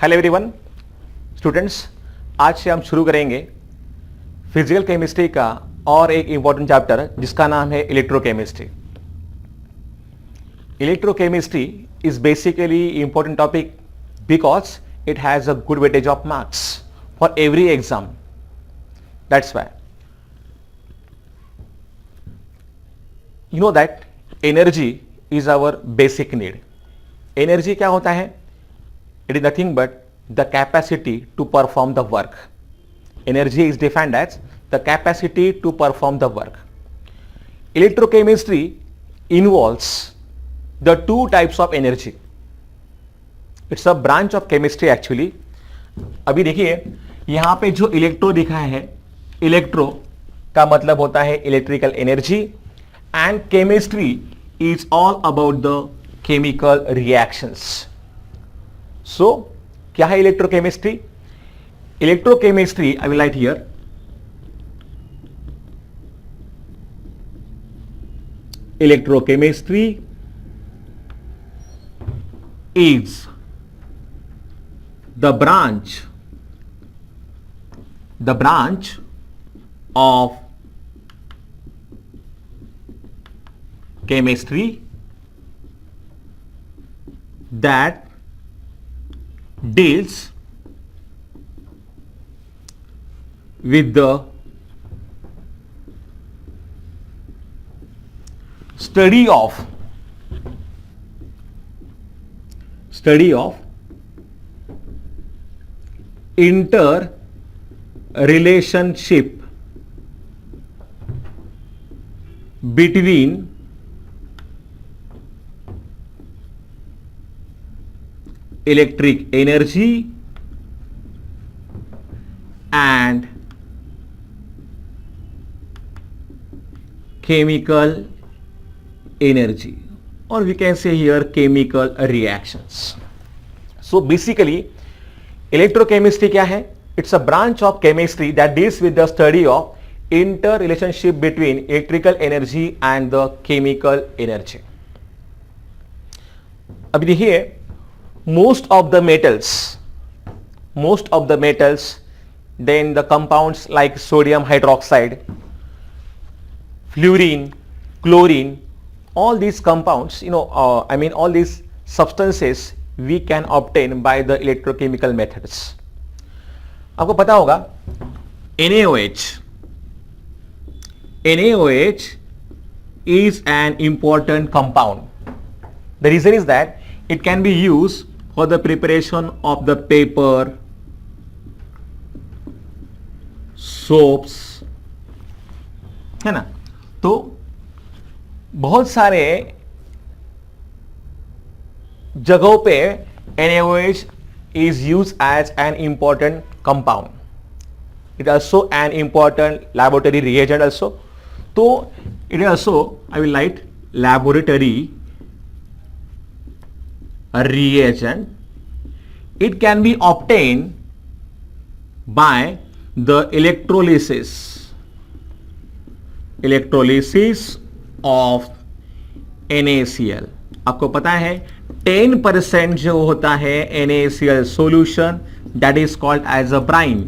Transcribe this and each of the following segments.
Hello everyone students, आज से हम शुरू करेंगे फिजिकल केमिस्ट्री का और एक इंपॉर्टेंट चैप्टर जिसका नाम है electrochemistry. Electrochemistry is basically important topic because it has a good weightage of marks for every exam. That's why you know that energy is our basic need. Energy क्या होता है? It is nothing but the capacity to perform the work. Energy is defined as the capacity to perform the work. Electrochemistry involves the two types of energy. It's a branch of chemistry actually. अभी देखिए यहां पे जो electro दिखा है, electro का मतलब होता है electrical energy and chemistry is all about the chemical reactions. So, क्या है electrochemistry? Electrochemistry, I will write here, electrochemistry is the branch of chemistry that deals with the study of interrelationship between electric energy and chemical energy, or we can say here chemical reactions. So basically electrochemistry क्या है? It's a branch of chemistry that deals with the study of interrelationship between electrical energy and the chemical energy. अभी देखिए most of the metals, then the compounds like sodium hydroxide, fluorine, chlorine, all these compounds, all these substances we can obtain by the electrochemical methods. आपको पता होगा NaOH is an important compound. The reason is that it can be used for the preparation of the paper, soaps, है ना? तो बहुत सारे जगहों पे NaOH is used as an important compound. It is also an important laboratory reagent also. तो it is also, I will write laboratory reagent. It can be obtained by the electrolysis of NaCl. आपको पता है 10% जो होता है NaCl solution that is called as a brine.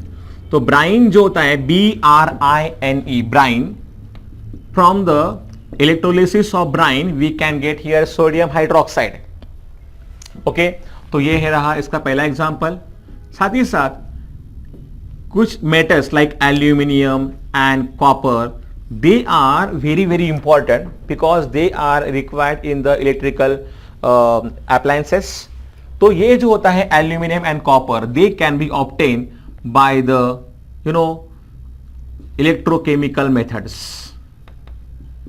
तो brine जो होता है BRINE, brine, from the electrolysis of brine we can get here sodium hydroxide. Okay तो ये है रहा इसका पहला एग्जांपल। साथ ही साथ कुछ metals like aluminium and copper, they are very very important because they are required in the electrical appliances. तो ये जो होता है aluminium and copper, they can be obtain by the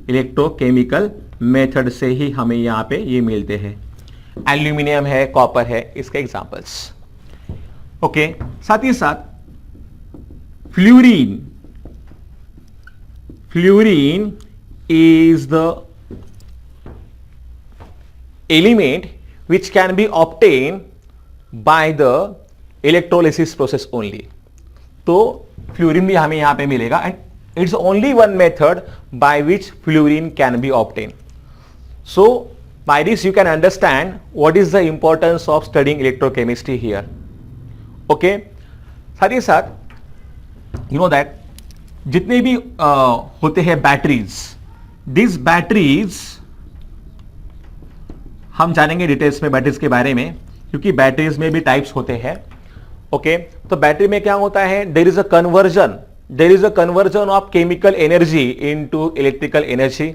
electrochemical method से ही हमें यहां पे ये मिलते हैं। एल्यूमिनियम है, कॉपर है, इसके एग्जांपल्स। ओके, साथ ही साथ fluorine is the element which can be obtain by the electrolysis process only. तो फ्लोरीन भी हमें यहां पे मिलेगा and it's only one method by which fluorine can be obtain. So by this you can understand what is the importance of studying electrochemistry here. Okay, साथ ही साथ you know that जितने भी होते हैं बैटरीज, दिस बैटरीज हम जानेंगे details में बैटरीज के बारे में, क्योंकि बैटरीज में भी टाइप्स होते हैं। ओके, तो बैटरी में क्या होता है, there is a conversion of chemical energy into electrical energy.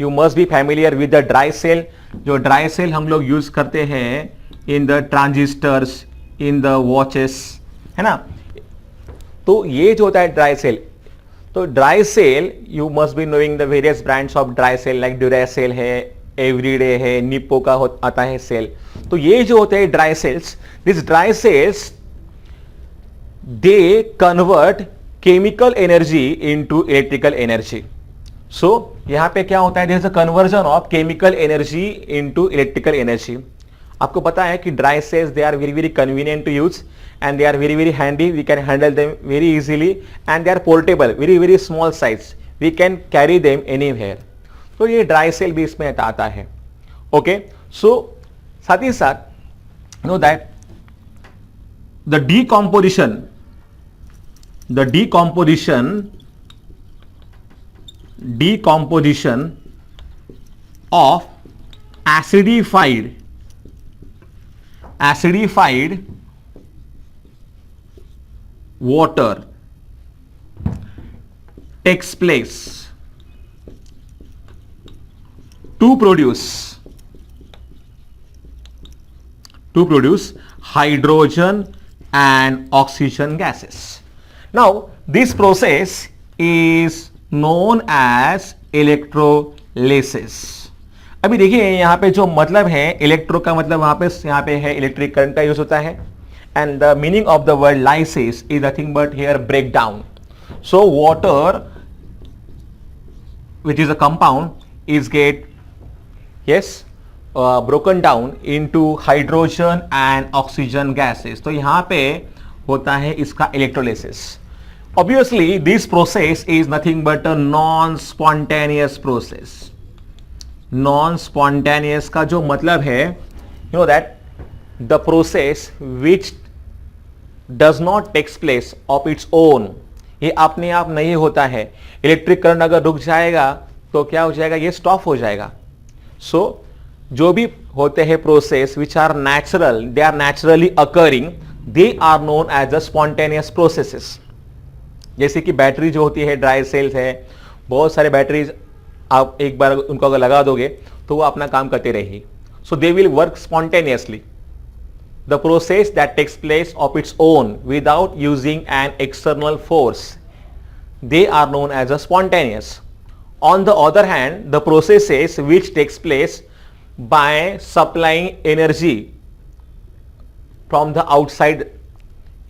You must be familiar with the dry cell. जो ड्राई सेल हम लोग यूज करते हैं in the transistors, in the watches, है ना। तो ये जो होता है ड्राई सेल, तो dry cell you must be knowing the various brands of dry cell, like Duracell है, एवरीडे है, निप्पो का आता है सेल। तो ये जो होते हैं dry cells, this dry cells they convert chemical energy into electrical energy. So यहां पे क्या होता है, there is a conversion of chemical energy into electrical energy. आपको पता है कि dry cells they are very very convenient to use and they are very very handy, we can handle them very easily and they are portable, very very small size, we can carry them anywhere। तो ये dry cell भी इसमें आता है। Okay, सो साथ ही साथ no that the decomposition of acidified water takes place to produce hydrogen and oxygen gases. Now this process is known as electrolysis। अभी देखिए यहां पे जो मतलब है इलेक्ट्रो का मतलब यहां पे है इलेक्ट्रिक करंट का यूज होता है, and the meaning of the word lysis is nothing but here breakdown। So water which is a compound is broken down into hydrogen and oxygen gases। तो यहां पे होता है इसका electrolysis। Obviously this process is nothing but a non-spontaneous process। non-spontaneous का जो मतलब है, you know that the process which does not takes place of its own, ये अपने आप नहीं होता है। इलेक्ट्रिक करंट अगर रुक जाएगा तो क्या हो जाएगा, ये स्टॉप हो जाएगा। सो जो भी होते हैं process which are natural, they are naturally occurring, they are known as a spontaneous processes. जैसे कि बैटरी जो होती है, ड्राई सेल्स है, बहुत सारे बैटरीज आप एक बार उनको अगर लगा दोगे तो वो अपना काम करते रहेगी। So they will work spontaneously. The process that takes place of its own without using an external force, they are known as a spontaneous। On the other hand, the processes which takes place by supplying energy from the outside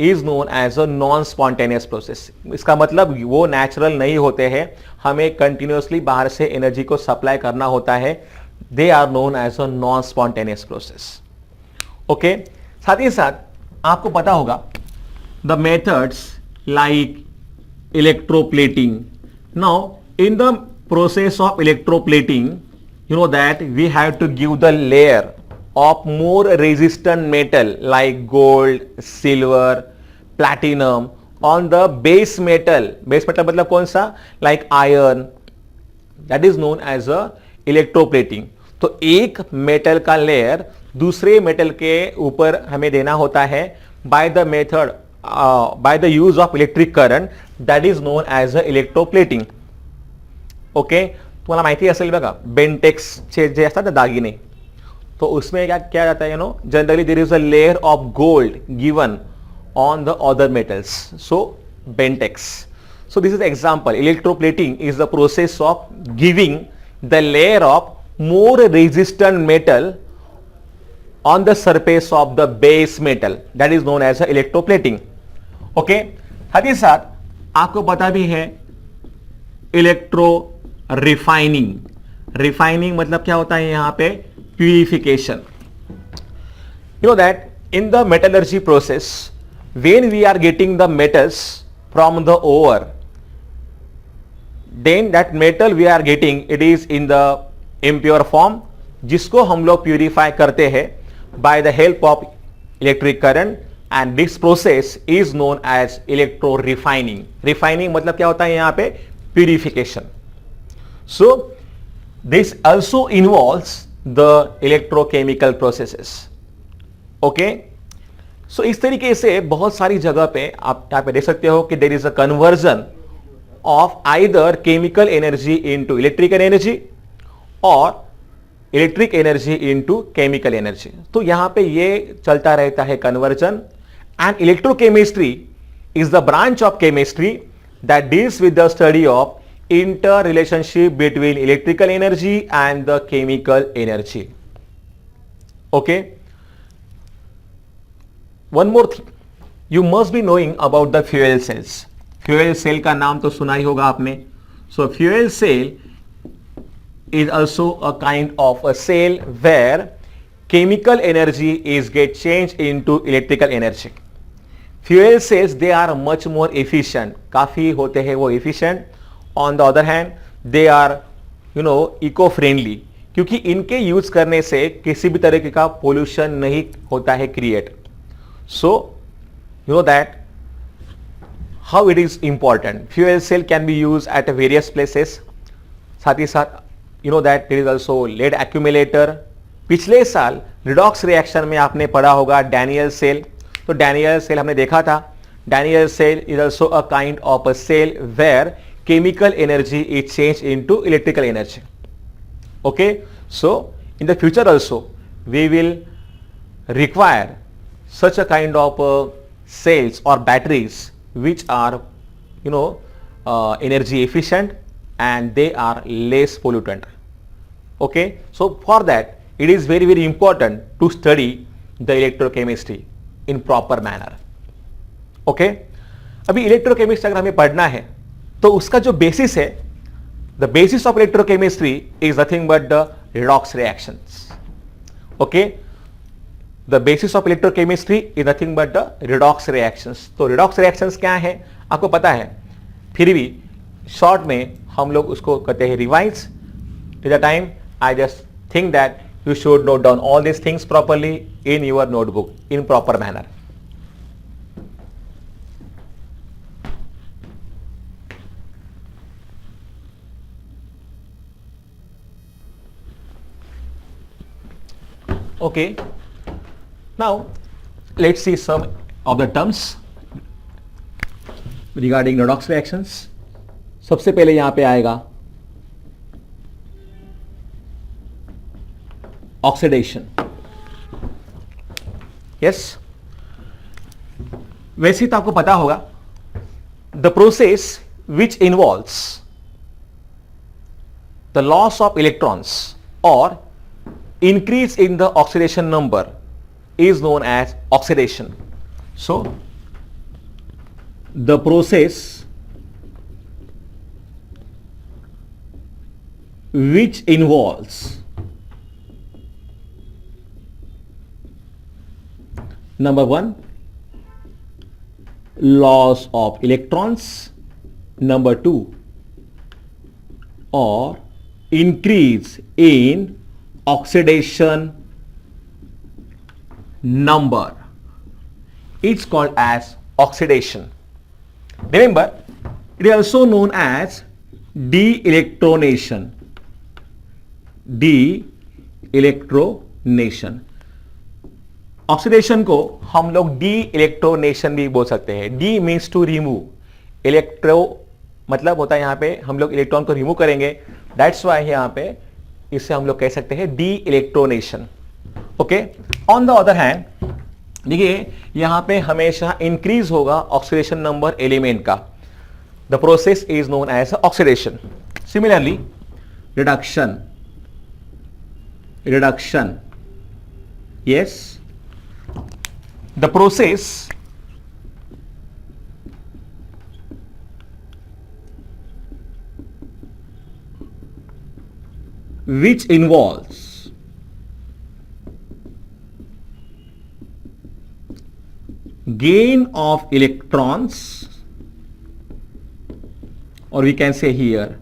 is known as a non-spontaneous process। इसका मतलब वो natural नहीं होते हैं, हमें continuously बाहर से energy को सप्लाई करना होता है। They are known as a non-spontaneous process। Okay, साथ ही साथ आपको पता होगा the methods like electroplating. Now in the process of electroplating, you know that we have to give the layer of more resistant metal like gold, silver, platinum on the base metal. Base metal मतलब कौन सा, like iron, that is known as a electroplating. तो एक metal का layer दूसरे metal के ऊपर हमें देना होता है by the method, by the use of electric current, that is known as a electroplating. Okay, तुम्हाला माहिती असेल बघा बेंटेक्सचे जे असतात ना दागिने, तो उसमें क्या क्या जाता है, you know generally there is a layer of gold given on the other metals, so Bentex. So this is example, electroplating is the process of giving the layer of more resistant metal on the surface of the base metal, that is known as electroplating। Okay, साथ ही साथ आपको पता भी है electro refining. Refining मतलब क्या होता है, यहां पे purification. You know that in the metallurgy process when we are getting the metals from the ore, then that metal we are getting, it is in the impure form, जिसको हम लोग purify करते हैं by the help of electric current, and this process is known as electro refining. Refining मतलब क्या होता है यहां पे? Purification. So this also involves the electrochemical processes. Okay, so इस तरीके से बहुत सारी जगह पे आप यहां पे देख सकते हो कि there is a conversion of either chemical energy into electrical energy और electric energy into chemical energy. तो यहां पे ये चलता रहता है conversion. And electrochemistry is the branch of chemistry that deals with the study of inter relationship between electrical energy and the chemical energy. Okay, one more thing, you must be knowing about the fuel cells. Fuel cell का नाम तो सुना ही होगा आपने. So fuel cell is also a kind of a cell where chemical energy is get changed into electrical energy. Fuel cells, they are much more efficient. काफी होते हैं वो efficient. On the other hand, they are eco-friendly, क्योंकि इनके use करने से किसी भी तरह का पोल्यूशन नहीं होता है create. So you know that how it is important. Fuel cell can be used at various places. साथ ही साथ you know that there is also lead accumulator. पिछले साल रिडॉक्स रिएक्शन में आपने पढ़ा होगा डैनियल सेल. तो डैनियल सेल हमने देखा था. Daniel cell is also a kind of a cell where chemical energy is change into electrical energy. Okay, so in the future also we will require such a kind of cells or batteries which are energy efficient and they are less pollutant. Okay, so for that it is very very important to study the electrochemistry in proper manner. Okay, अभी electrochemistry अगर हमें पढ़ना है तो उसका जो basis है, the basis of electrochemistry is nothing but the redox reactions. Okay, the basis of electrochemistry is nothing but the redox reactions. तो redox reactions क्या है आपको पता है, फिर भी शॉर्ट में हम लोग उसको कहते हैं revise. Till the time I just think that you should note down all this things properly in your notebook in proper manner. Okay, now let's see some of the terms regarding redox reactions. सबसे पहले यहां पे आएगा oxidation. Yes, वैसे तो आपको पता होगा the process which involves the loss of electrons और increase in the oxidation number is known as oxidation. So the process which involves number 1 loss of electrons, number 2 or increase in oxidation number, it's called as oxidation. Remember, it is also known as de-electronation. De-electronation. Oxidation को हम लोग de-electronation भी बोल सकते हैं. De means to remove, electro मतलब होता है यहां पे हम लोग इलेक्ट्रॉन को रिमूव करेंगे. दैट्स वाई यहां पे इसे हम लोग कह सकते हैं de electronation. Okay, on the other hand देखिए यहां पे हमेशा इंक्रीज होगा ऑक्सीडेशन नंबर एलिमेंट का. The process is known as oxidation. Similarly reduction, reduction, yes, the process which involves gain of electrons, or we can say here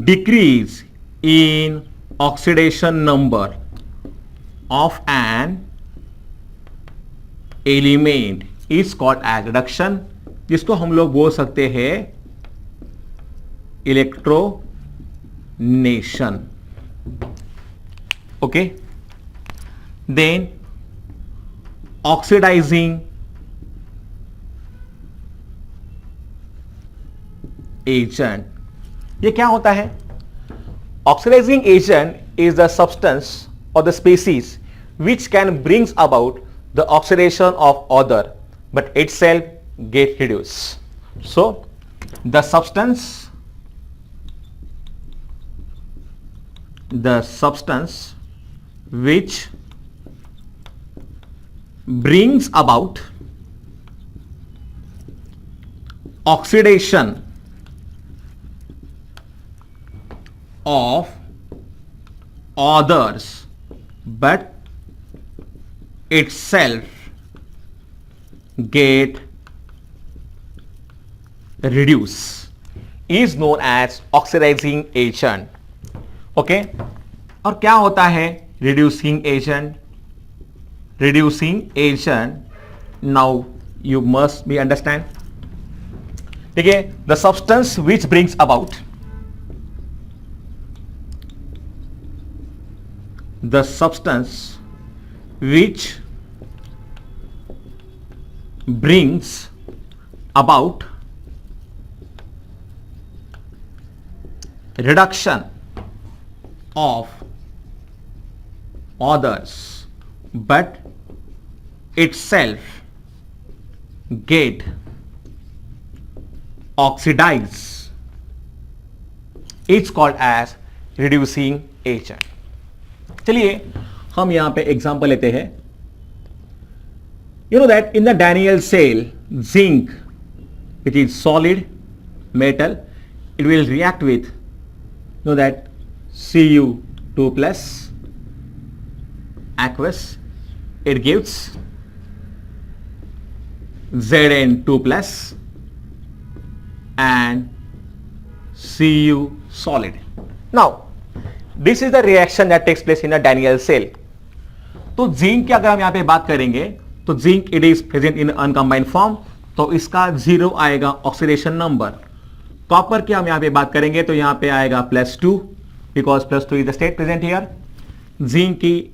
decrease in oxidation number of an element is called as reduction, जिसको हम लोग बोल सकते हैं electronation. Okay, then oxidising agent. ये क्या होता है? Oxidising agent is the substance or the species which can brings about the oxidation of other but itself get reduced. So the substance which brings about oxidation of others but itself get reduced is known as oxidizing agent. Okay, और क्या होता है reducing agent? Reducing agent, now you must be understand. ठीक है, the substance which brings about the substance which brings about reduction of others but itself get oxidized is called as reducing agent. चलिए हम यहां पे example लेते हैं. You know that in the Daniell cell, zinc, which is solid metal, it will react with, you know that Cu2 plus aqueous, it gives Zn2 plus and Cu solid. Now this is the reaction that takes place in a Daniell cell. तो zinc की अगर हम यहां पे बात करेंगे तो zinc it is present in uncombined form, तो इसका 0 आएगा ऑक्सीडेशन नंबर. कॉपर की हम यहां पे बात करेंगे तो यहां पे आएगा +2 because +2 is the state present here. Zinc की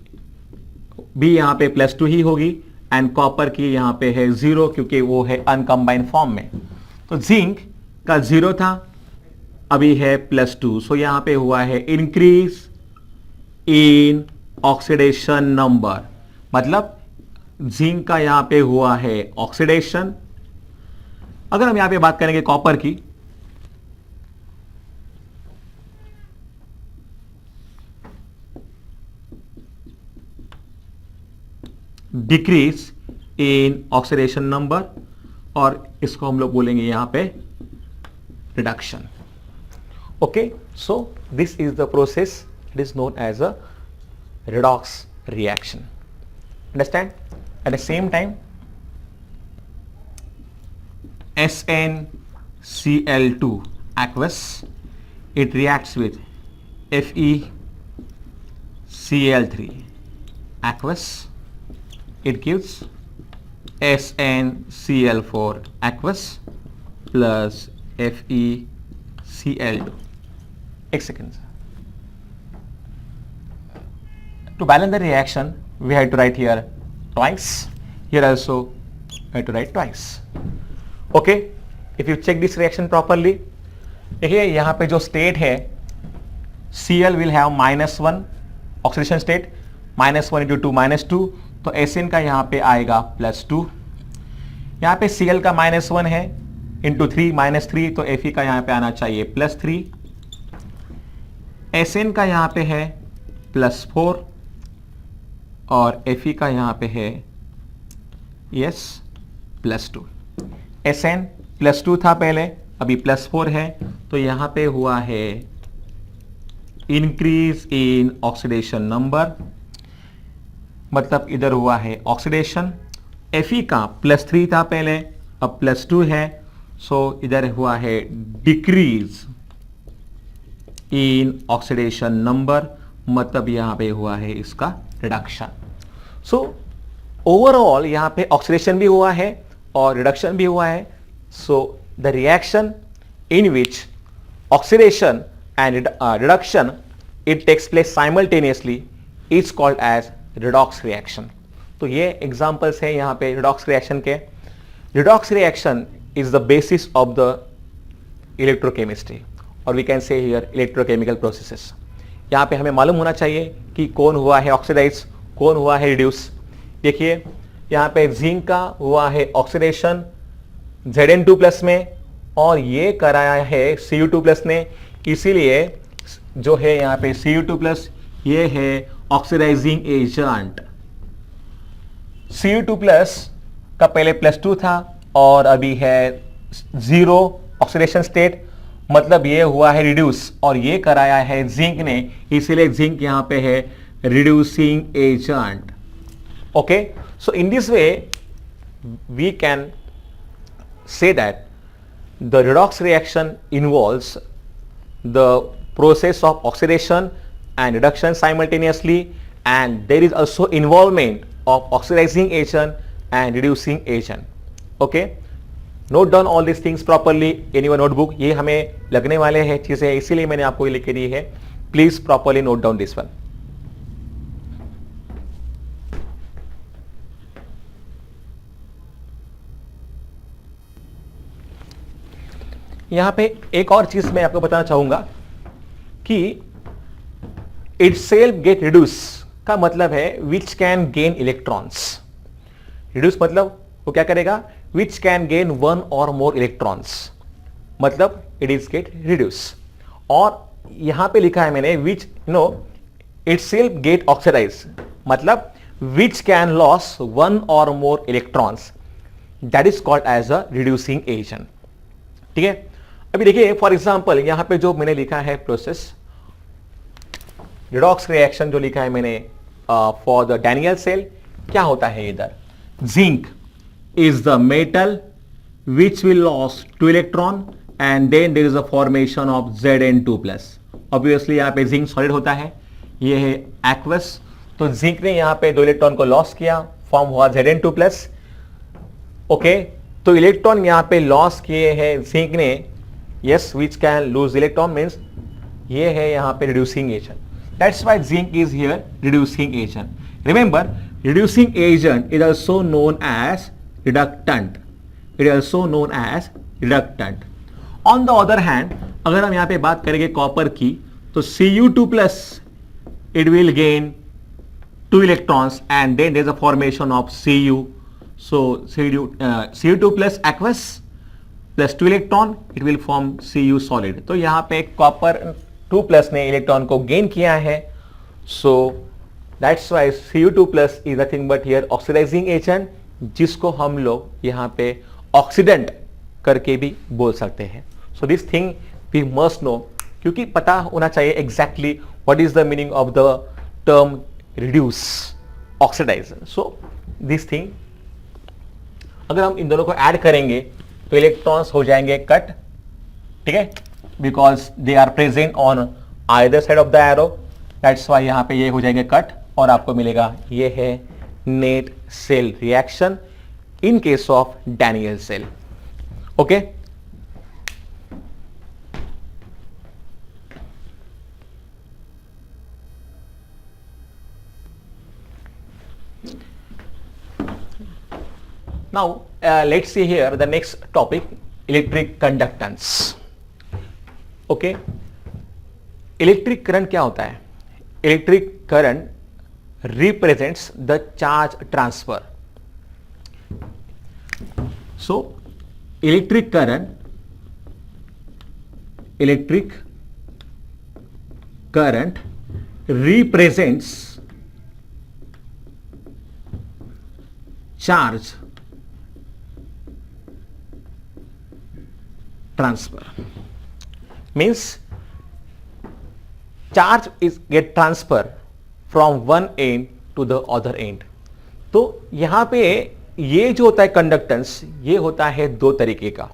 भी यहां पे +2 ही होगी एंड कॉपर की यहां पे है 0 क्योंकि वो है अनकंबाइंड फॉर्म में. तो जिंक का 0 था, अभी है +2, सो यहां पे हुआ है इंक्रीज इन ऑक्सीडेशन नंबर, मतलब जिंक का यहां पे हुआ है ऑक्सीडेशन. अगर हम यहां पे बात करेंगे कॉपर की, डिक्रीज इन ऑक्सीडेशन नंबर, और इसको हम लोग बोलेंगे यहां पे reduction. Okay, so this is the process. It is known as a redox reaction. Understand? At the same time, SnCl2 aqueous, it reacts with FeCl3 aqueous. It gives SnCl4 aqueous plus FeCl2. एक second. To balance the reaction, we have to write here twice. Here also we have to write twice. Okay, if you check this reaction properly, देखिए यहाँ पे जो state है Cl will have -1 oxidation state, -1 into 2 -2, तो Sn का यहाँ पे आएगा +2. यहाँ पे Cl का -1 है इंटू 3 -3, तो Fe का यहाँ पे आना चाहिए +3. Sn का यहाँ पे है +4 और Fe का यहाँ पे है +2. Sn +2 था पहले, अभी +4 है, तो यहाँ पे हुआ है इंक्रीज इन ऑक्सीडेशन नंबर, मतलब इधर हुआ है ऑक्सीडेशन. Fe का +3 था पहले, अब +2 है, सो इधर हुआ है डिक्रीज इन ऑक्सीडेशन नंबर, मतलब यहां पे हुआ है इसका रिडक्शन. सो ओवरऑल यहां पे ऑक्सीडेशन भी हुआ है और रिडक्शन भी हुआ है. So the reaction in which oxidation and reduction it takes place simultaneously is called as redox reaction. तो ये एग्जांपल्स हैं यहां पे रिडॉक्स रिएक्शन के. Redox reaction is the basis of the electrochemistry और we can say here electrochemical processes. यहां पे हमें मालूम होना चाहिए कि कौन हुआ है ऑक्सीडाइज, कौन हुआ है रिड्यूस. देखिए यहां पे जिंक का हुआ है ऑक्सीडेशन Zn2+ में और ये कराया है Cu2+ ने. इसीलिए जो है यहां पे Cu2+ ये है ऑक्सीडाइजिंग एजेंट. Cu2+ का पहले +2 था और अभी है 0 ऑक्सीडेशन स्टेट, मतलब ये हुआ है रिड्यूस और ये कराया है जिंक ने, इसीलिए जिंक यहां पे है reducing agent. Okay, so in this way we can say that the redox reaction involves the process of oxidation and reduction simultaneously, and there is also involvement of oxidizing agent and reducing agent. Okay, note down all these things properly in your notebook. ये हमें लगने वाले हैं चीजें, इसीलिए मैंने आपको ये लिख के दी है. Please properly note down this one. यहां पे एक और चीज मैं आपको बताना चाहूंगा कि इट सेल्फ गेट रिड्यूस का मतलब है which can gain electrons. Reduce मतलब वो क्या करेगा, विच कैन गेन 1 और मोर इलेक्ट्रॉन्स, मतलब इट इज गेट रिड्यूस. और यहां पे लिखा है मैंने which itself get oxidise, मतलब विच कैन लॉस 1 और more electrons, that is called as a reducing agent. ठीक है, अभी देखिए फॉर एग्जांपल यहां पे जो मैंने लिखा है प्रोसेस रिडॉक्स रिएक्शन जो लिखा है मैंने फॉर द डैनियल सेल, क्या होता है इधर. Zinc is the metal which will loss 2 electron and then there is a formation of Zn2+. Obviously यहां पे जिंक सॉलिड होता है, ये है एक्वस, तो जिंक ने यहां पे 2 इलेक्ट्रॉन को लॉस किया, फॉर्म हुआ Zn2+. ओके, तो इलेक्ट्रॉन यहां पे लॉस किए हैं जिंक ने, yes, which can lose electron means ये है यहां पे reducing agent. That's why zinc is here reducing agent. Remember, reducing agent is also known as reductant. It is also known as reductant. On the other hand अगर हम यहां पे बात करेंगे कॉपर की, तो Cu2+ it will gain 2 electrons and then there is a formation of Cu. So Cu2+ aqueous plus 2 electron, it will form Cu solid. तो यहाँ पे कॉपर 2+ ने इलेक्ट्रॉन को गेन किया है. So that's why Cu2+ is nothing but here oxidizing agent, जिसको हम लोग यहाँ पे ऑक्सीडेंट करके भी बोल सकते हैं. So this thing we must know, क्योंकि पता होना चाहिए exactly what is the meaning of the term reduce, oxidize. So this thing अगर हम इन दोनों को ऐड करेंगे तो इलेक्ट्रॉन्स हो जाएंगे कट. ठीक है, because they are present on either side of the arrow, that's why यहां पे ये हो जाएंगे कट और आपको मिलेगा ये है net cell reaction in case of Daniel cell. Okay, now let's see here the next topic, electric conductance. okay, electric current क्या होता है. electric current represents the charge transfer. so electric current represents charge transfer. means charge is get transfer from one end to the other end. तो यहां पे ये जो होता है कंडक्टेंस, ये होता है 2 तरीके का.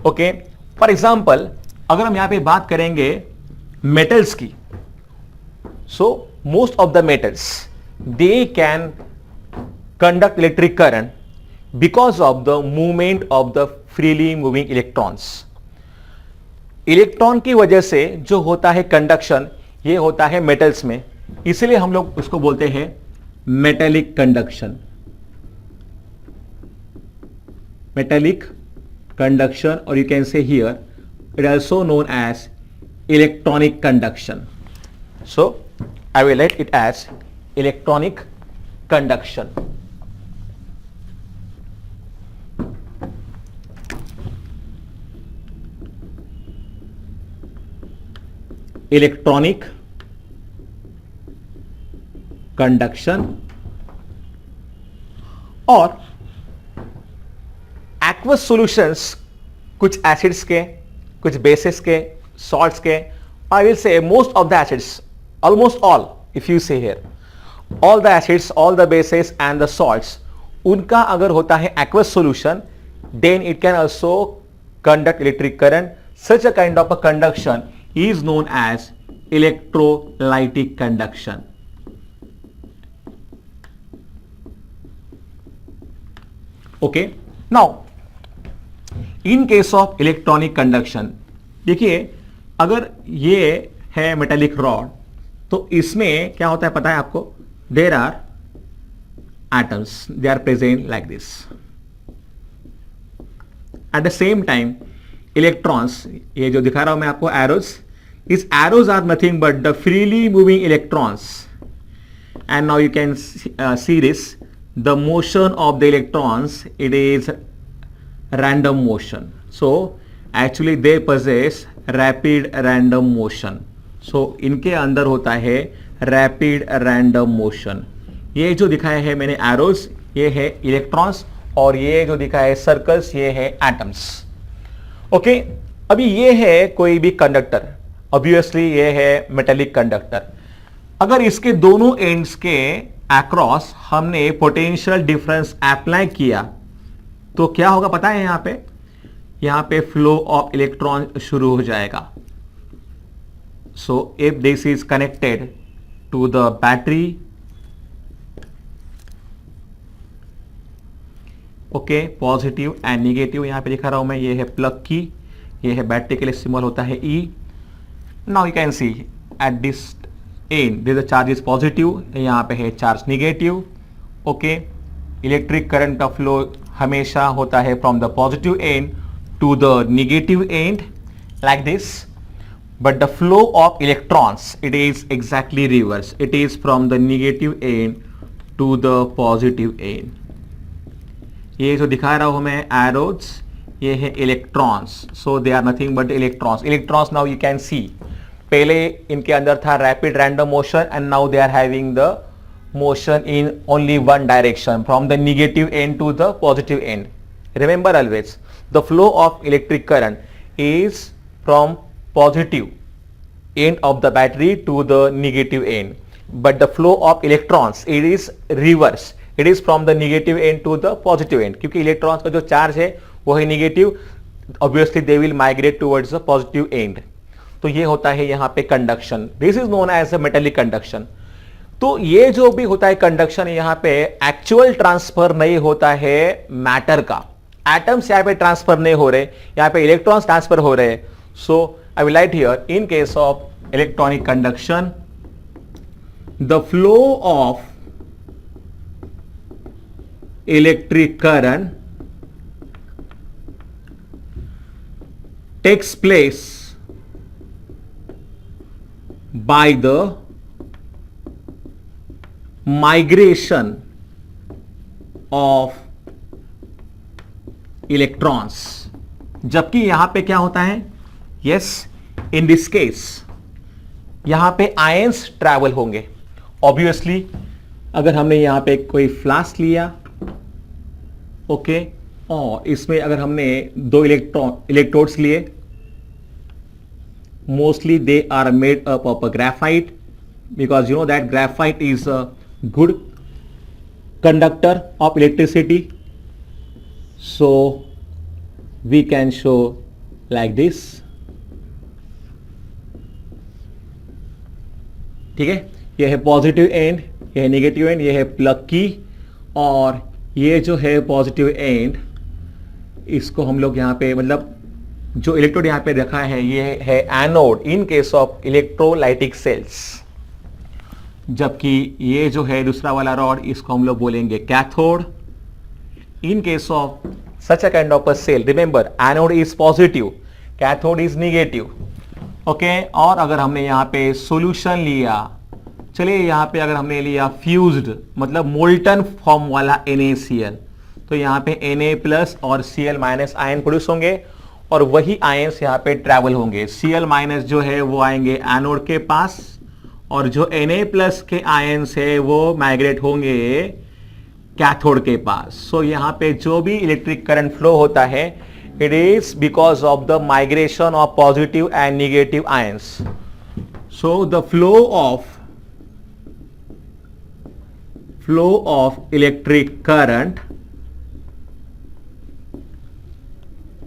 ओके, फॉर एग्जांपल अगर हम यहां पे बात करेंगे मेटल्स की, so most of the metals they can conduct electric current because of the movement of the freely moving electrons. Electron की वजह से जो होता है कंडक्शन, ये होता है मेटल्स में, इसलिए हम लोग उसको बोलते हैं मेटेलिक कंडक्शन. मेटेलिक कंडक्शन, और you can say here it also known as electronic conduction. So I will write it as electronic conduction. Electronic conduction. और aqueous solutions कुछ acids के, कुछ bases के, salts के, I will say most of the acids, almost all, if you say here, all the acids, all the bases and the salts, उनका अगर होता है aqueous solution, then it can also conduct electric current. Such a kind of a conduction is known as electrolytic conduction. Okay, now in case of electronic conduction, देखिए अगर ये है metallic rod, तो इसमें क्या होता है पता है आपको? There are atoms, they are present like this. At the same time electrons, ये जो दिखा रहा हूं मैं आपको एरोज, इस arrows are nothing but the freely moving electrons. And now you can see this, the motion of the electrons, it is random motion. So actually they possess rapid random motion. So इनके अंदर होता है rapid random motion. ये जो दिखाया है मैंने arrows, ये है इलेक्ट्रॉन्स, और ये जो दिखाया है सर्कल्स, ये है एटम्स. ओके, अभी ये है कोई भी कंडक्टर, ऑब्वियसली ये है मेटेलिक कंडक्टर. अगर इसके दोनों एंड्स के अक्रॉस हमने पोटेंशियल डिफरेंस अप्लाई किया तो क्या होगा पता है? यहां पे फ्लो ऑफ इलेक्ट्रॉन शुरू हो जाएगा. So if this is connected to the battery, okay, positive and negative यहां पे दिखा रहा हूं मैं, ये है प्लग की, ये है बैटरी के लिए सिंबल होता है E. Now you can see at this end this charge is positive, यहां पे है charge negative. Okay, electric current का फ्लो हमेशा होता है from the positive end to the negative end like this. But the flow of electrons, it is exactly reverse. It is from the negative end to the positive end. ये जो दिखा रहा हूं मैं arrows, ये है electrons. So they are nothing but electrons. Electrons now you can see. पहले इनके अंदर था rapid random motion and now they are having the motion in only one direction from the negative end to the positive end. Remember always, the flow of electric current is from positive end of the battery to the negative end, but the flow of electrons, it is reverse. It is from the negative end to the positive end. क्योंकि electrons का जो charge है वो है negative, obviously they will migrate towards the positive end. तो ये होता है यहाँ पे conduction. This is known as a metallic conduction. तो ये जो भी होता है कंडक्शन, यहाँ पे एक्चुअल ट्रांसफर नहीं होता है मैटर का. एटम्स यहाँ पे ट्रांसफर नहीं हो रहे, यहाँ पे इलेक्ट्रॉन्स ट्रांसफर हो रहे. सो I will write here, in case of electronic conduction, the flow of electric current takes place by the migration of electrons. जबकि यहां पे क्या होता है? Yes, in this case यहां पे आयंस ट्रैवल होंगे. ऑब्वियसली अगर हमने यहां पे कोई फ्लास्क लिया, ओके, और इसमें अगर हमने दो इलेक्ट्रोड्स लिए, mostly they are made up of graphite, because you know that graphite is a good conductor of electricity. So we can show like this. ठीक है, यह है पॉजिटिव एंड, यह है नेगेटिव एंड, यह है प्लग की, और ये जो है पॉजिटिव एंड, इसको हम लोग यहाँ पे मतलब जो इलेक्ट्रोड यहाँ पे रखा है ये है anode in case of electrolytic cells, जबकि ये जो है दूसरा वाला रॉड इसको हम लोग बोलेंगे cathode in case of such a kind of a cell. Remember, anode is positive, cathode is negative. Okay, और अगर हमने यहाँ पे सॉल्यूशन लिया, चलिए यहाँ पे अगर हमने लिया फ्यूज्ड मतलब मोल्टन फॉर्म वाला NaCl, तो यहाँ पे Na+ और Cl- आयन प्रोड्यूस होंगे और वही आयन्स यहाँ पे ट्रैवल होंगे। Cl- जो है वो आएंगे एनोड के पास और जो Na+ के आयन्स है वो माइग्रेट होंगे कैथोड के पास। सो यहाँ पे जो भी इलेक्ट्रिक करंट फ्लो होता है, it is because of the migration of positive and negative ions. So the flow of electric current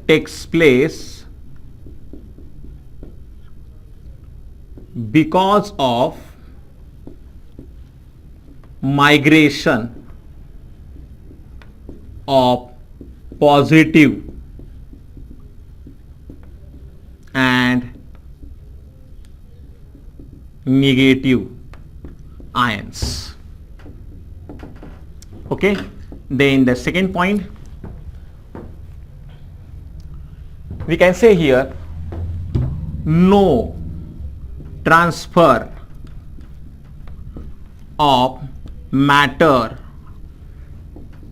takes place because of migration of positive and negative ions. Okay, then the second point we can say here, no transfer of matter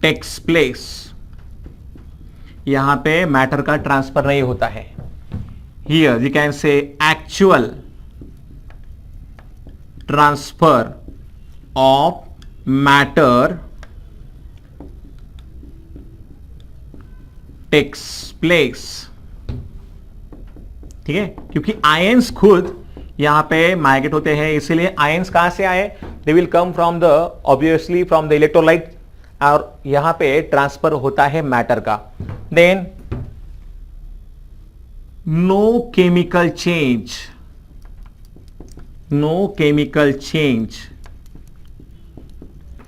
takes place। यहां पे matter का transfer नहीं होता है। Here we can say actual transfer of matter takes place. ठीक है, क्योंकि ions खुद यहां पे माइग्रेट होते हैं, इसीलिए आयंस कहां से आए, they will come from the obviously from the electrolyte, और यहां पे ट्रांसफर होता है मैटर का। Then no chemical change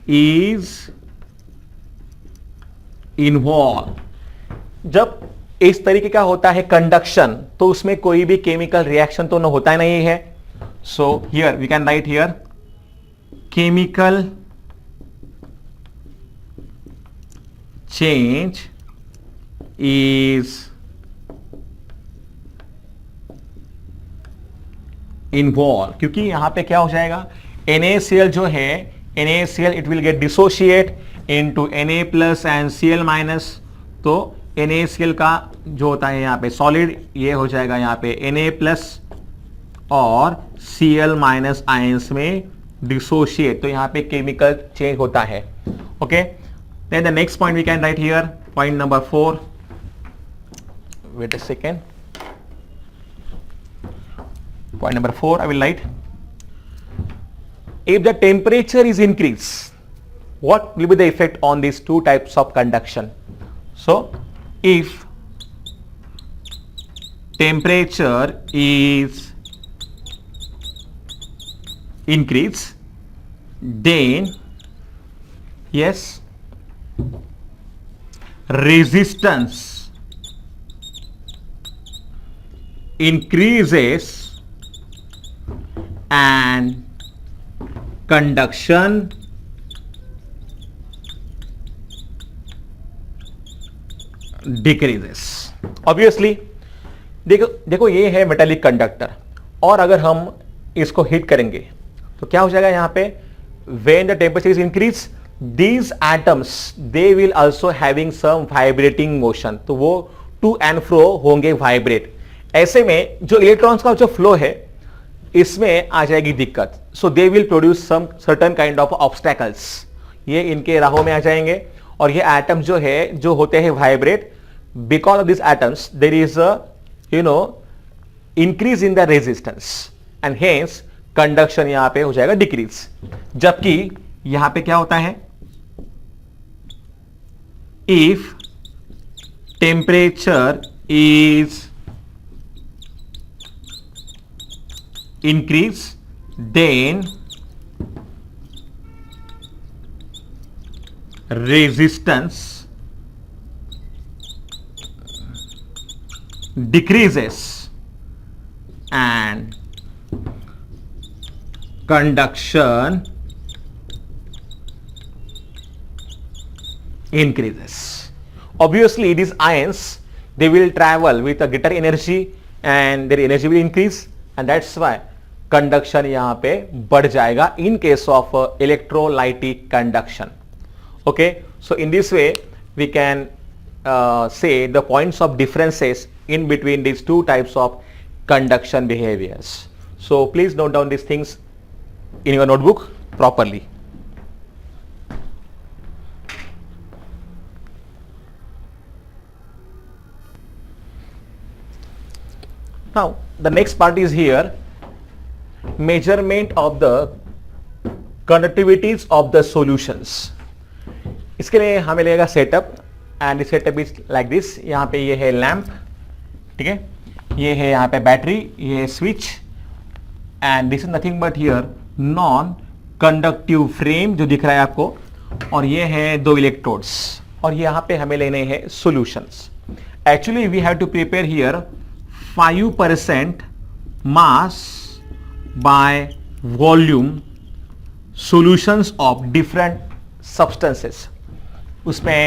is involve. जब इस तरीके का होता है कंडक्शन, तो उसमें कोई भी केमिकल रिएक्शन तो होता नहीं है। So here we can write here chemical change is involve, क्योंकि यहां पे क्या हो जाएगा, NaCl जो है, NaCl it will get dissociate into Na+ and Cl-, तो NaCl का जो होता है यहाँ पे सॉलिड, ये हो जाएगा यहाँ पे Na+ और Cl- आयंस में डिसोशिएट, तो यहाँ पे केमिकल चेंज होता है। Okay, then the next point we can write here, point number 4। Wait a second, point number 4 I will write, if the temperature is increased, what will be the effect on these two types of conduction? So if temperature is increased, then yes, resistance increases and conduction decreases। obviously देखो ये है metallic conductor, और अगर हम इसको hit करेंगे तो क्या हो जाएगा यहाँ पे, when the temperature is increased, these atoms they will also having some vibrating motion, तो वो टू एंड फ्रो होंगे वाइब्रेट। ऐसे में जो इलेक्ट्रॉन्स का जो फ्लो है इसमें आ जाएगी दिक्कत। So they will produce some certain kind of obstacles, ये इनके राहों में आ जाएंगे, और ये एटम जो है जो होते हैं vibrate, because of this atoms there is increase in the resistance and hence conduction यहां पे हो जाएगा डिक्रीज। जबकि यहां पे क्या होता है, if temperature is increase, then resistance decreases and conduction increases. Obviously these ions, they will travel with a greater energy and their energy will increase, and that's why conduction यहाँ पे बढ़ जाएगा in case of electrolytic conduction. Okay, so in this way we can say the points of differences in between these two types of conduction behaviors. So please note down these things in your notebook properly. Now the next part is here, measurement of the conductivities of the solutions. इसके लिए हमें लगेगा setup, and setup is like this. यहाँ पे ये है lamp, ठीक है, ये है यहाँ पे बैटरी, ये है switch, and this is nothing but here non conductive frame जो दिख रहा है आपको, और ये है दो इलेक्ट्रोड्स, और यहाँ पे हमें लेने हैं solutions. Actually we have to prepare here 5% mass by volume solutions of different substances. उसमें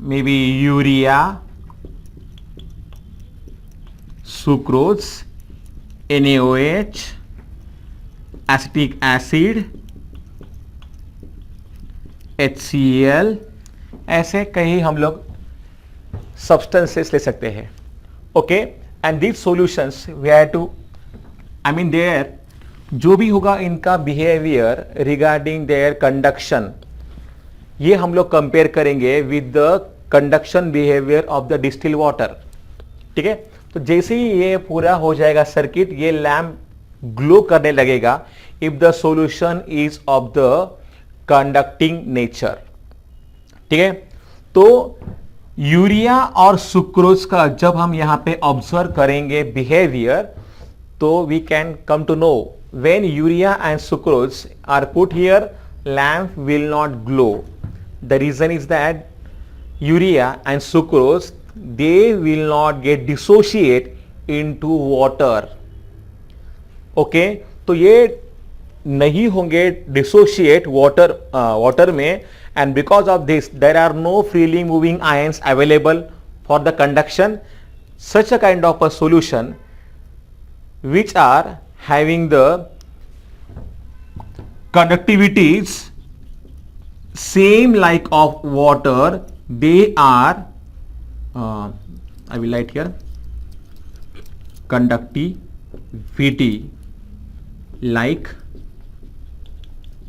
may be urea, sucrose, NaOH, acetic acid, HCl, ऐसे कई हम लोग सब्सटेंसेस ले सकते हैं. Okay, and this solutions we have to, I mean there जो भी होगा इनका बिहेवियर रिगार्डिंग देयर कंडक्शन, ये हम लोग कंपेयर करेंगे with the conduction behaviour of the distil water. ठीक है, तो जैसे ही ये पूरा हो जाएगा सर्किट, ये लैम्प ग्लो करने लगेगा if the solution is of the conducting nature. ठीक है, तो यूरिया और सुक्रोज का जब हम यहां पे ऑब्जर्व करेंगे बिहेवियर, तो we can come to know when urea and sucrose are put here, lamp will not glow. The reason is that urea and sucrose, they will not get dissociate into water. Okay, तो ये नहीं होंगे dissociate water में, and because of this there are no freely moving ions available for the conduction. Such a kind of a solution which are having the conductivities same like of water, they are I will write here conductivity like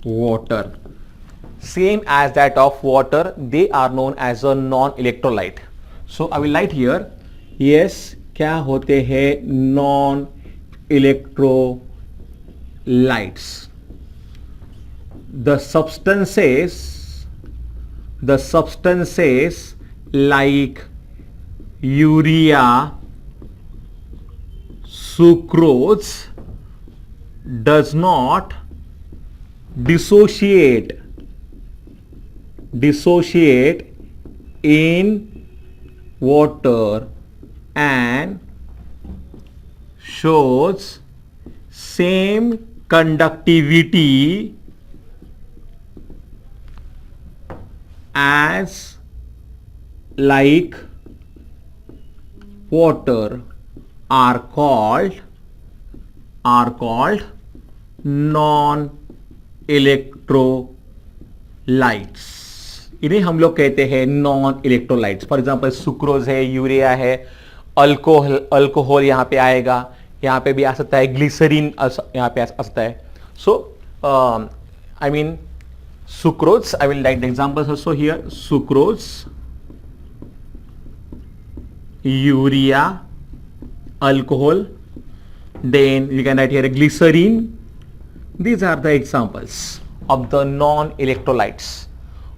water, same as that of water, they are known as a non-electrolyte. So I will write here, yes, क्या होते हैं non electrolytes? The substances like urea, sucrose does not dissociate in water and shows same conductivity as like water, are called non-electrolytes. इन्हें हम लोग कहते हैं non electrolytes. For example sucrose है, urea है, अल्कोहल यहाँ पे आएगा, यहाँ पे भी आ सकता है, ग्लिसरीन यहाँ पे आ सकता है. So I mean sucrose, I will write the examples also here, sucrose, urea, alcohol, then you can write here glycerine. These are the examples of the non-electrolytes.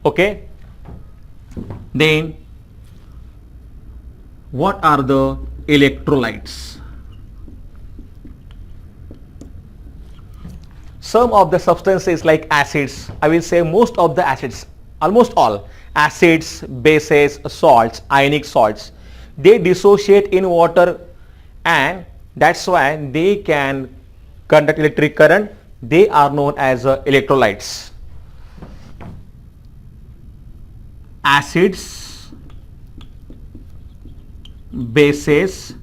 Okay, then what are the electrolytes? Some of the substances like acids, I will say most of the acids, almost all acids, bases, salts, ionic salts, they dissociate in water, and that's why they can conduct electric current. They are known as electrolytes. Acids, bases,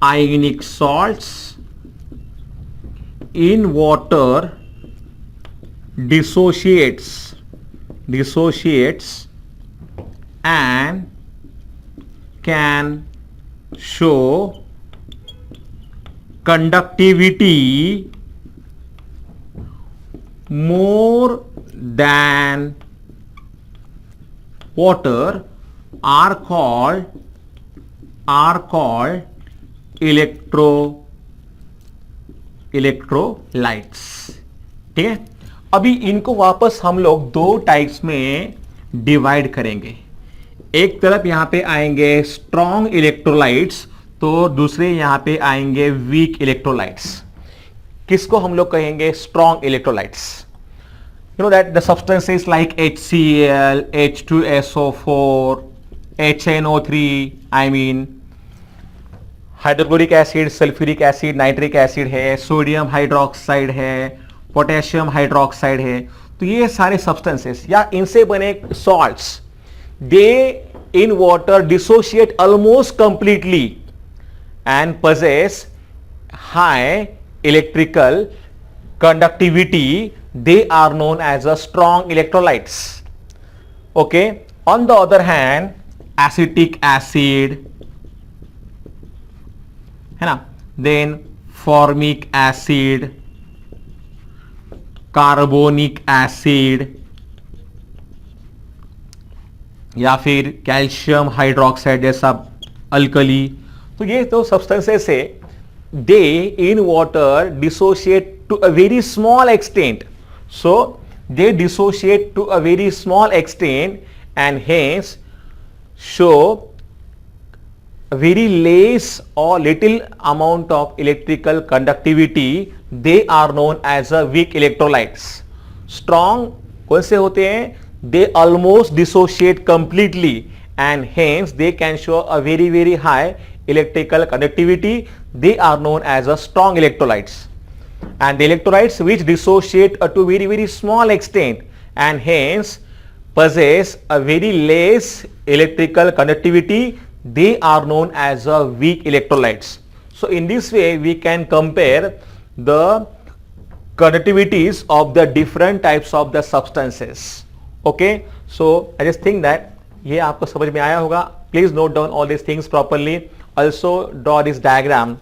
ionic salts in water dissociates and can show conductivity more than water are called electrolytes. ठीक है, अभी इनको वापस हम लोग दो types में divide करेंगे. एक तरफ यहां पे आएंगे स्ट्रॉन्ग इलेक्ट्रोलाइट्स, तो दूसरे यहां पे आएंगे वीक इलेक्ट्रोलाइट्स. किसको हम लोग कहेंगे strong electrolytes? You know that the substances like HCl, H2SO4, HNO3, I mean hydrochloric acid, sulphuric acid, nitric acid है, सोडियम हाइड्रोक्साइड है, पोटेशियम हाइड्रोक्साइड है, तो ये सारे सब्सटेंसेस या इनसे बने salts, they in water dissociate almost completely and possess high electrical conductivity. They are known as a strong electrolytes. Okay, on the other hand, acetic acid है ना, then formic acid, carbonic acid या फिर calcium hydroxide जैसा alkali, तो ये तो substances है. They in water dissociate to a very small extent. So they dissociate to a very small extent and hence show a very less or little amount of electrical conductivity. They are known as a weak electrolytes. Strong कौन से होते हैं? They almost dissociate completely and hence they can show a very high electrical conductivity. They are known as a strong electrolytes. And the electrolytes which dissociate to very small extent and hence possess a very less electrical conductivity, they are known as weak electrolytes. So in this way we can compare the conductivities of the different types of the substances. Okay, so I just think that ये आपको समझ में आया होगा. Please note down all these things properly. Also draw this diagram.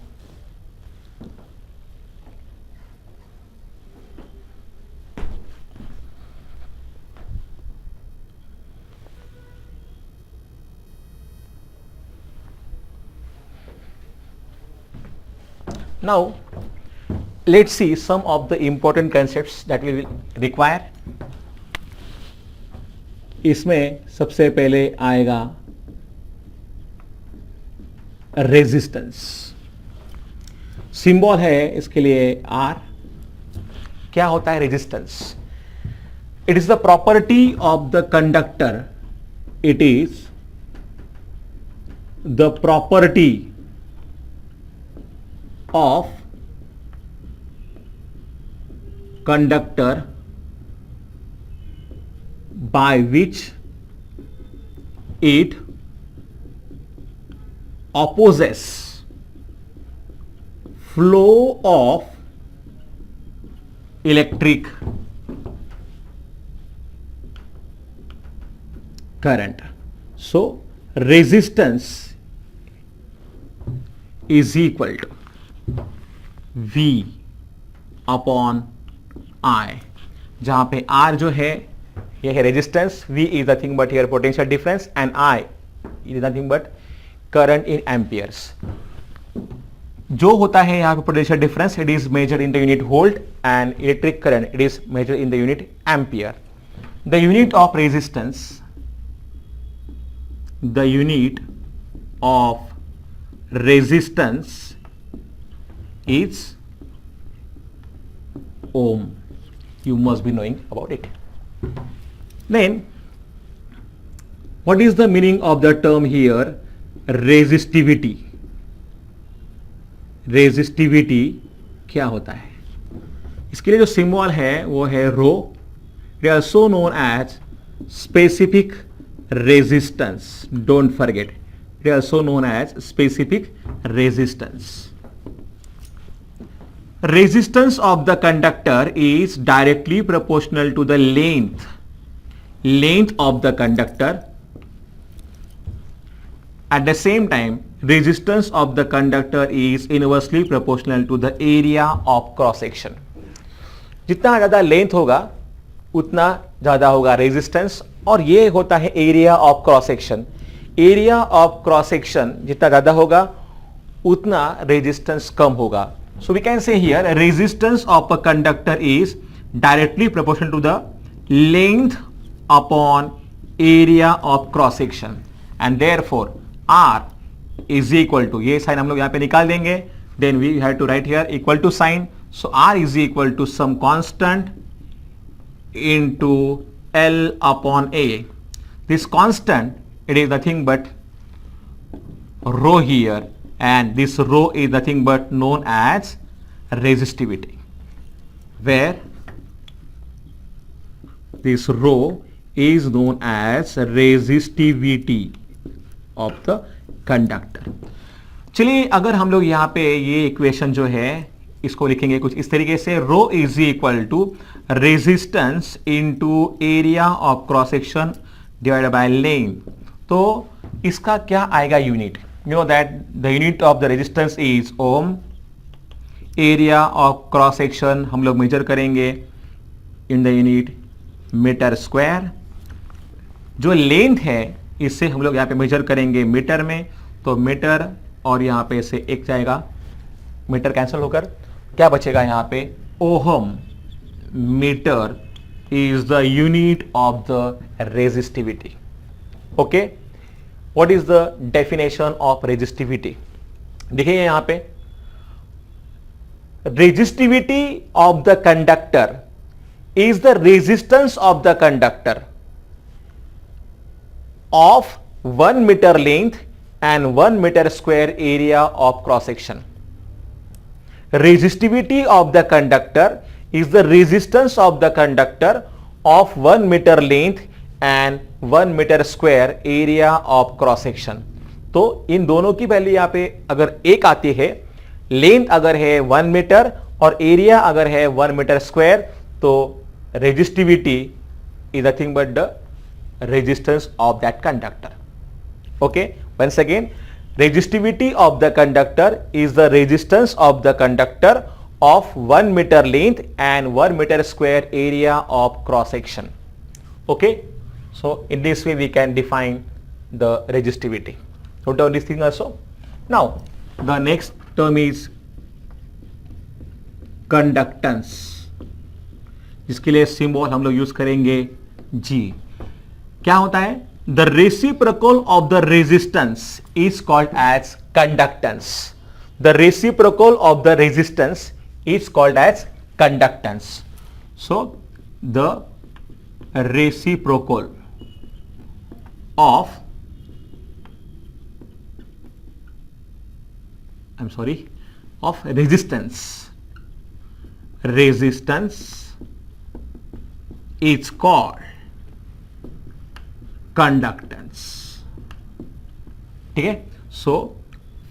Now let's see some of the important concepts that we will require. इसमें सबसे पहले आएगा रेजिस्टेंस. सिंबल है इसके लिए R. क्या होता है resistance? It is the property of the conductor. It is the property of conductor by which it opposes flow of electric current. So resistance is equal to V upon I, जहां पे R जो है ये है resistance, V is nothing but here potential difference and I is nothing but current in amperes. जो होता है यहां पे potential difference, it is measured in the unit volt and electric current it is measured in the unit ampere. The unit of resistance, the unit of resistance is ohm. You must be knowing about it. Then what is the meaning of the term here resistivity? Resistivity क्या होता है? इसके लिए जो symbol है वो है रो. They are also known as specific resistance. Don't forget. They are also known as specific resistance. Resistance of the conductor is directly proportional to the length of the conductor. At the same time, resistance of the conductor is inversely proportional to the area of cross section. जितना ज़्यादा length होगा उतना ज़्यादा होगा resistance, और ये होता है area of cross section. Area of cross section जितना ज़्यादा होगा उतना रेजिस्टेंस कम होगा. So we can say here resistance of a conductor is directly proportional to the length upon area of cross section, and therefore R is equal to, ये sign हम लोग यहां पे निकाल देंगे, then we have to write here equal to sign. So R is equal to some constant into L upon A. This constant, it is nothing but rho here, and this rho is nothing but known as resistivity, where this rho is known as resistivity of the conductor. चलिए अगर हम लोग यहाँ पे ये equation जो है इसको लिखेंगे कुछ इस तरीके से, rho is equal to resistance into area of cross section divided by length. तो इसका क्या आएगा unit? You know that the unit of the resistance is ohm. Area of cross section हम लोग मेजर करेंगे in the unit metre square. जो length है इससे हम लोग यहाँ पे मेजर करेंगे मीटर में, तो मीटर और यहाँ पे से एक जाएगा, मीटर कैंसिल होकर क्या बचेगा यहाँ पे? Ohm. Metre is the unit of the resistivity. Okay, what is the definition of resistivity? देखिए यहाँ पे resistivity of the conductor is the resistance of the conductor of 1 meter length and 1 meter square area of cross section. Resistivity of the conductor is the resistance of the conductor of 1 meter length and 1 meter square area of cross section. तो इन दोनों की value यहाँ पे अगर एक आती है, length अगर है 1 मीटर और एरिया अगर है 1 मीटर स्क्वायर, तो resistivity is nothing but the resistance of that conductor. Okay, once again, resistivity of the conductor is the resistance of the conductor of 1 meter length and 1 meter square area of cross section. Okay, so in this way we can define the resistivity. Note down this thing also. Now the next term is conductance, जिसके लिए symbol हम लोग use करेंगे G. क्या होता है? The reciprocal of the resistance is called as conductance. The reciprocal of the resistance is called as conductance. So the reciprocal of of resistance is called conductance. ठीक है, सो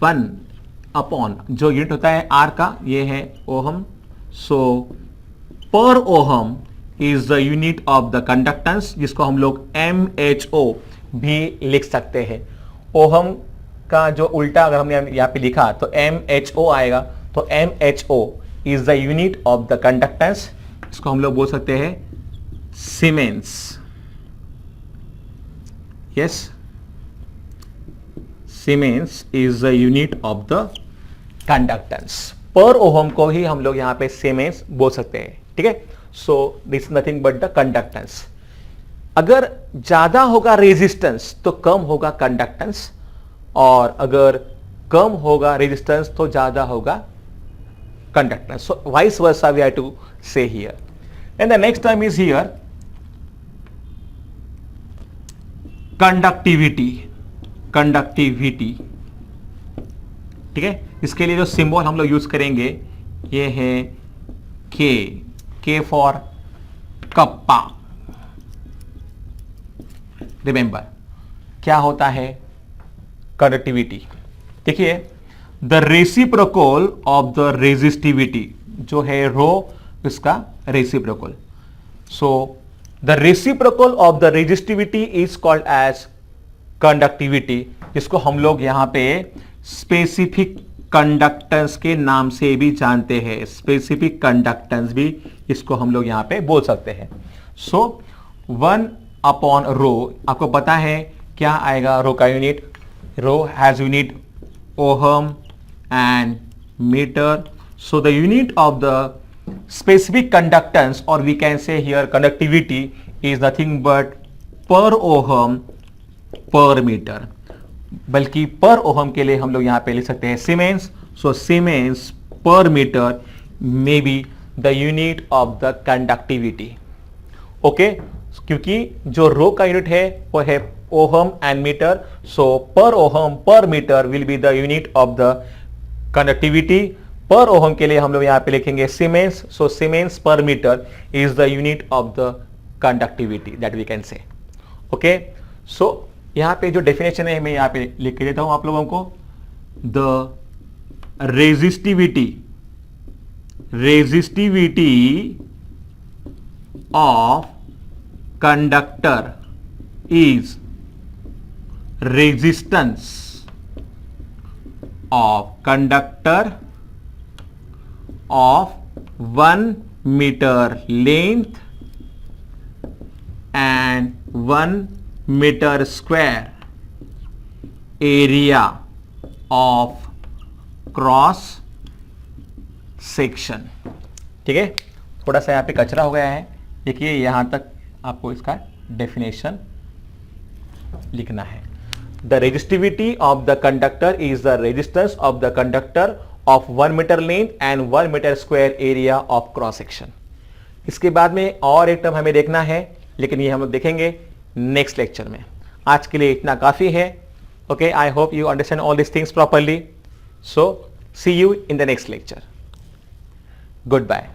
1 अपॉन जो unit होता है are का, ये है ohm. So per ohm is the unit of the conductance, जिसको हम लोग MHO भी लिख सकते हैं. ओहम का जो उल्टा अगर हमने यहाँ पे लिखा तो MHO आएगा. तो MHO is the unit of the conductance. इसको हम लोग बोल सकते हैं siemens. Yes, Siemens is the unit of the conductance. पर ओहम को ही हम लोग यहाँ पे Siemens बोल सकते हैं. ठीक है, so this is nothing but the conductance. अगर ज्यादा होगा रेजिस्टेंस तो कम होगा कंडक्टेंस, और अगर कम होगा रेजिस्टेंस तो ज्यादा होगा conductance. So vice versa we have to say here. And the next term is here conductivity, conductivity, ठीक है। इसके लिए जो सिंबल हम लोग यूज करेंगे ये है के फॉर कप्पा। रिमेंबर क्या होता है कंडक्टिविटी। देखिए the reciprocal of the resistivity, जो है रो इसका reciprocal. So the reciprocal of the resistivity is called as conductivity, जिसको हम लोग यहां पे स्पेसिफिक कंडक्टेंस के नाम से भी जानते हैं। स्पेसिफिक कंडक्टेंस भी इसको हम लोग यहां पे बोल सकते हैं। सो 1 अपॉन रो, आपको पता है क्या आएगा रो का unit. Rho has unit ohm and metre. So the unit of the specific conductance, और we can say here conductivity, is nothing but per ohm per metre. बल्कि पर ओहम के लिए हम लोग यहां पे लिख सकते हैं siemens. So siemens per metre may be the unit of the conductivity. Okay, क्योंकि जो रो का यूनिट है वो है ohm and metre. So per ohm per metre will be the unit of the conductivity. Per ohm के लिए हम लोग यहां पे लिखेंगे siemens. So siemens per metre is the unit of the conductivity that we can say. Okay, so यहां पे जो डेफिनेशन है मैं यहां पे लिख के देता हूं आप लोगों को। The resistivity, resistivity of conductor is resistance of conductor of 1 meter length and 1 meter square area of cross section। ठीक है, थोड़ा सा यहाँ पे कचरा हो गया है, देखिए यहां तक आपको इसका डेफिनेशन लिखना है। The resistivity of the conductor is the resistance of the conductor of 1 metre length and 1 metre square area of cross section. इसके बाद में और एक टर्म हमें देखना है, लेकिन ये हम लोग देखेंगे नेक्स्ट लेक्चर में। आज के लिए इतना काफी है। Okay, I hope you understand all this things properly. So see you in the next lecture. Good bye.